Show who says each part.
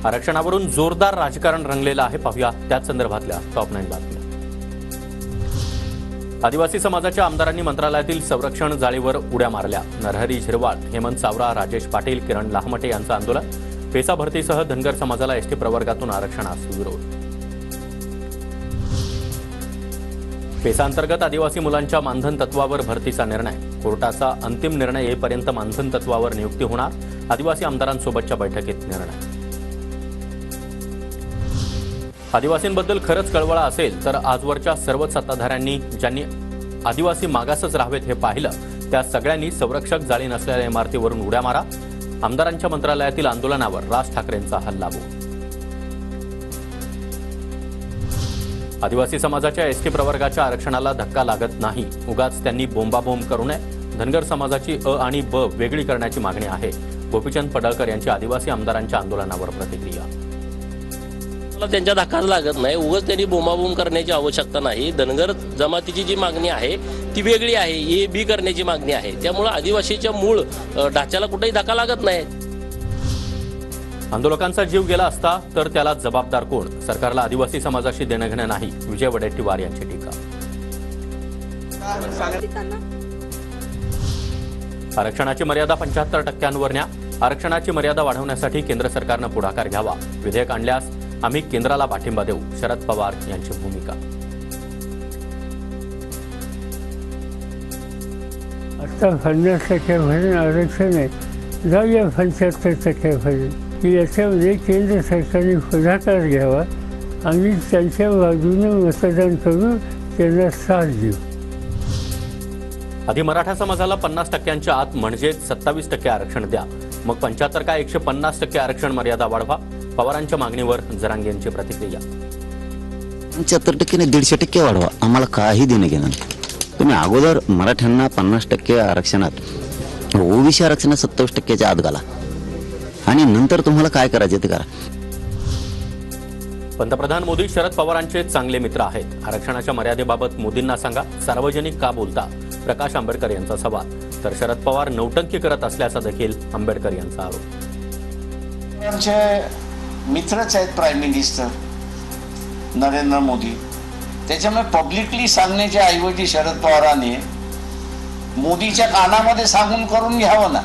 Speaker 1: आरक्षणावरून जोरदार राजकारण रंगलेलं आहे. पाहूया त्याच संदर्भातल्या टॉप 9 बातम्या. आदिवासी समाजाच्या आमदारांनी मंत्रालयातील संरक्षण जाळीवर उड्या मारल्या. नरहरी झिरवाळ, हेमंत सावरा, राजेश पाटील, किरण लाहमटे यांचं आंदोलन. पेसा भरतीसह धनगर समाजाला एसटी प्रवर्गातून आरक्षणास विरोध. पेसा अंतर्गत आदिवासी मुलांच्या मानधन तत्वावर भरतीचा निर्णय. कोर्टाचा अंतिम निर्णय येईपर्यंत मानधन तत्वावर नियुक्ती होणार. आदिवासी आमदारांसोबतच्या बैठकीत निर्णय. आदिवासींबद्दल खरंच कळवळा असेल तर आजवरच्या सर्वच सत्ताधाऱ्यांनी ज्यांनी आदिवासी मागासच राहावेत हे पाहिलं त्या सगळ्यांनी संरक्षक जाळी नसलेल्या इमारतीवरून उड्या मारा. आमदारांच्या मंत्रालयातील आंदोलनावर राज ठाकरेंचा हल्लाबोल. आदिवासी समाजाच्या एसटी प्रवर्गाच्या आरक्षणाला धक्का लागत नाही. उगाच त्यांनी बोंबाबोंब करू नये. धनगर समाजाची अ आणि ब वेगळी करण्याची मागणी आहे. गोपीचंद पडळकर यांची आदिवासी आमदारांच्या आंदोलनावर प्रतिक्रिया.
Speaker 2: त्यांच्या धक्काच लागत नाही. उगाच त्यांनी बोंबाबोंब करण्याची आवश्यकता नाही. धनगर जमातीची जी मागणी आहे ती वेगळी आहे. ए बी करण्याची मागणी आहे. त्यामुळे आदिवासीच्या मूळ ढाच्याला कुठेही धक्का लागत नाही.
Speaker 1: आंदोलकांचा जीव गेला असता तर त्याला जबाबदार कोण? सरकारला आदिवासी समाजाशी देणं घेणं नाही. विजय वडेट्टीवार यांची टीका. आरक्षणाची मर्यादा 75% न्या. आरक्षणाची मर्यादा वाढवण्यासाठी केंद्र सरकारनं पुढाकार घ्यावा. विधेयक आणल्यास आम्ही केंद्राला पाठिंबा देऊ. शरद पवार यांची भूमिका.
Speaker 3: आता 50% आरक्षण आहे. जाऊया 75% की याच्यामध्ये केंद्र सरकारने पुढाकार घ्यावा. आम्ही त्यांच्या बाजूने मतदान करून त्यांना साथ देऊ.
Speaker 1: आधी मराठा समाजाला 50%च्या आत म्हणजे 27% आरक्षण द्या. मग 75 काय 150% आरक्षण मर्यादा वाढवा. पवारांच्या मागणीवर जरांगेंची प्रतिक्रिया.
Speaker 4: 75% ने 150% वाढवा. आम्हाला काही देणं घेणं नाही. तुम्ही अगोदर मराठ्यांना 50% आरक्षणात, ओबीसी आरक्षणात 27%च्या आत घाला आणि नंतर तुम्हाला काय करायचे ते करा.
Speaker 1: पंतप्रधान मोदी शरद पवारांचे चांगले मित्र आहेत. आरक्षणाच्या मर्यादेबाबत मोदींना सांगा. सार्वजनिक का बोलता? प्रकाश आंबेडकर यांचा सवाल. तर शरद पवार नौटंकी करत असल्याचा देखील आंबेडकर यांचा आरोप.
Speaker 5: आमचे मित्रच आहेत प्राईम मिनिस्टर नरेंद्र मोदी. त्याच्यामुळे पब्लिकली सांगण्याच्या ऐवजी शरद पवारांनी मोदीच्या कानामध्ये सांगून करून घ्यावं ना.